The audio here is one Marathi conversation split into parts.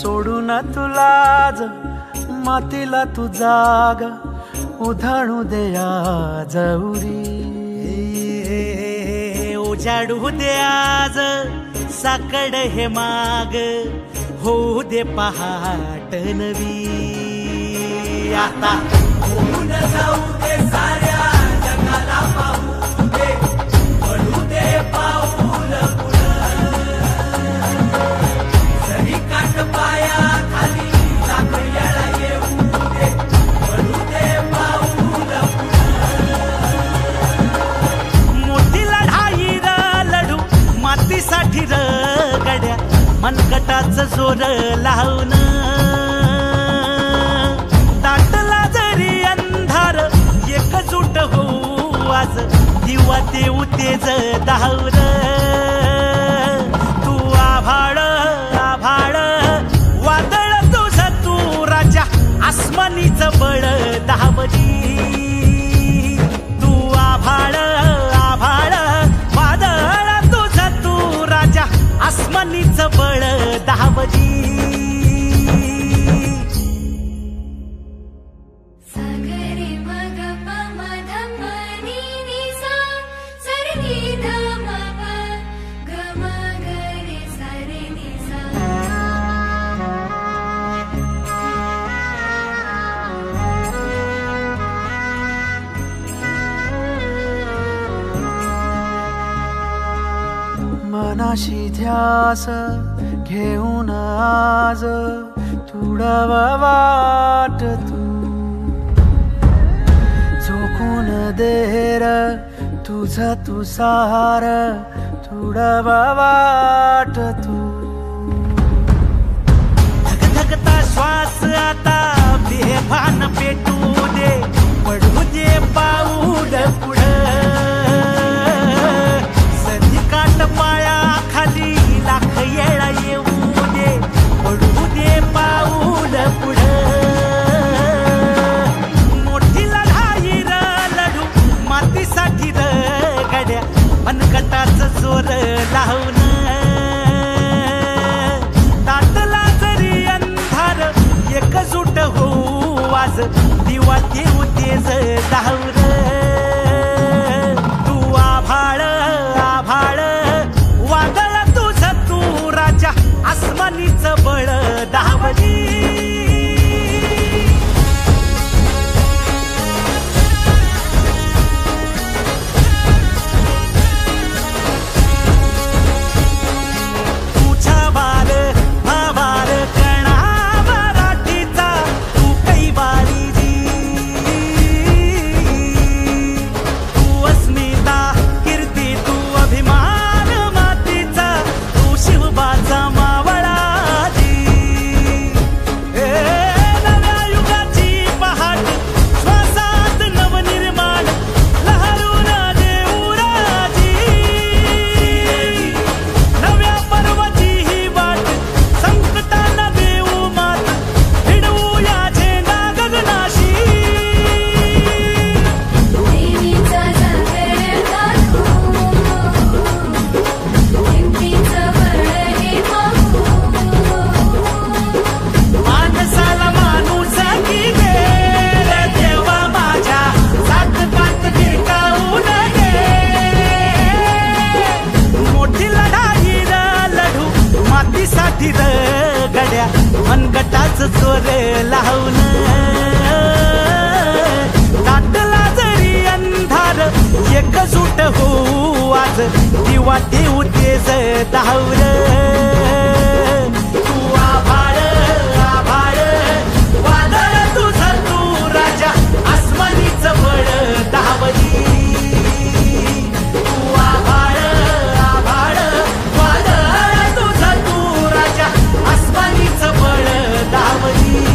सोडून तुला आज मातीला तू जाग उधाणू दे आज उरी उजाडू दे आज साकड हे माग होऊ दे पहाट नवी आता होऊन जाऊ दे साऱ्या जगाला पाहू दे पडू दे पाऊल जरी काट पाया खाली लाकड्याला येऊ दे पडू दे पाऊल मोठी लढाई र लढू मातीसाठी र गड्या मनगटाच जोर लावून दाटला जरी अंधार एकजूट होऊ आज दिवा देऊ तेज दावर तू आभाळ आभाळ वादळ तुझ तू राजा आसमानीच बळ दावली तू आभाळ आभाळ वादळ तुझ तू राजा आसमानीच बळ दावली मनाशी ध्यास घेऊन आज तुडव वाट तू झोकून देर तुझ तू सार तुडव वाट तू धगधगता श्वास आता बेभान पेटू दे पडू दे पाऊल पुढं काट पाया खाली लाख येळा येऊ दे पडू दे पाऊल पुढं मोठी लढाई र लढू मातीसाठी र गड्या मनगटाच जोर लावून दाटला जरी अंधार एकजूट होऊ आज दिवा देऊ तेज दावर तू आभाळ आभाळ वादळ तुझ तू राजा आसमानीच बळ दावली तुझा वार भावार कणा मराठीचा तू कैवारी तू अस्मिता कीर्ती तू अभिमान मातीचा तू शिवबाचा मावळा नव्या युगाची पहाट श्वासात नवनिर्माण लहरून देऊ राजी नव्या पर्वाची ही वाट संकटाला देऊ मात हिडवू या झेंडा गगनाशी देवीचा जागर दाखवू हिमतीचं बळ हे पाहू माणसाला माणूस की दे रे देवा माझ्या सात कात फिरकावू नये मोठी लढाई र लढू मातीसाठी र गड्या मनगटाच जोर लावून दाटला जरी अंधार एकजूट होऊ आज दिवा देऊ तेज दावर तू आभाळ आभाळ वादळ तुझ तू राजा आसमानीच बळ दावली तू आभाळ आभाळ वादळ तुझ तू राजा आसमानीच बळ दावली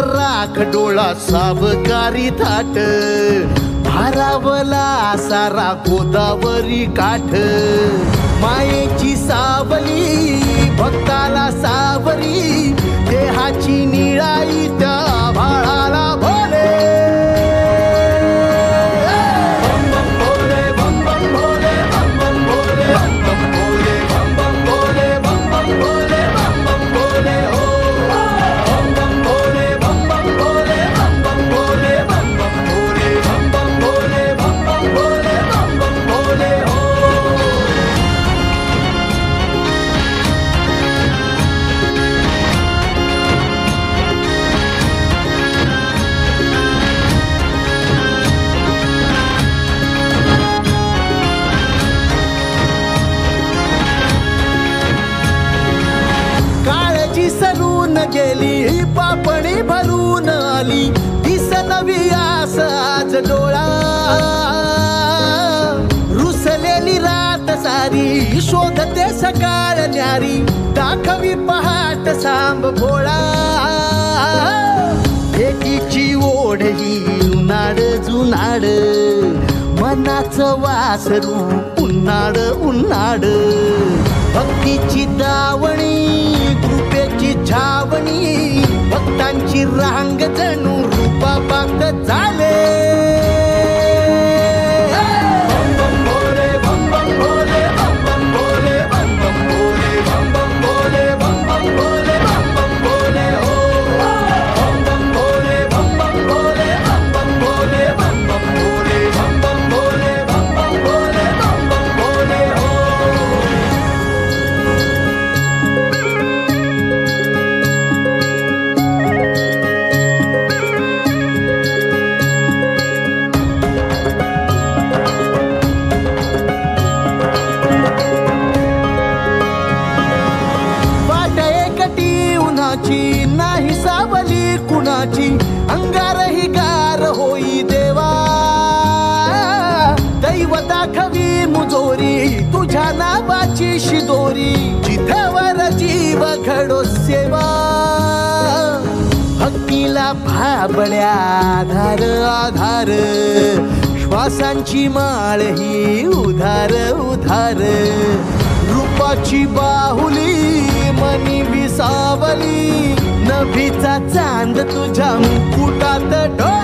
राख डोळा सावकारी थाट भारावला सारा गोदावरी काठ मायेची सावली भक्ताला सावरी देहाची निळाई त्या भाळाला भोले सरून गेली पापणी भरून आली दिस नवी आस आज डोळा रुसलेली रात सारी शोधते सकाळ न्यारी दाखवी पहाट सांब भोळा एकीची ओढ ही उन्हाळ जुनाड मनाचं वासरू उन्हाळ उन्हाळ भक्तीची दावणी कृपेची छावणी भक्तांची रांग जणू रूपा बात झाले नाही सावली कुणाची अंगार ही गार होई देवा दैव दाखवी मुजोरी तुझ्या नावाची शिदोरी जिथवर जीव घडो सेवा भक्तीला भाबळ्या आधार आधार श्वासांची माळ ही उधार उधार रूपाची बाहुली मनी विसावली नभीचा चांद तुझ्या मुकुटात डोळा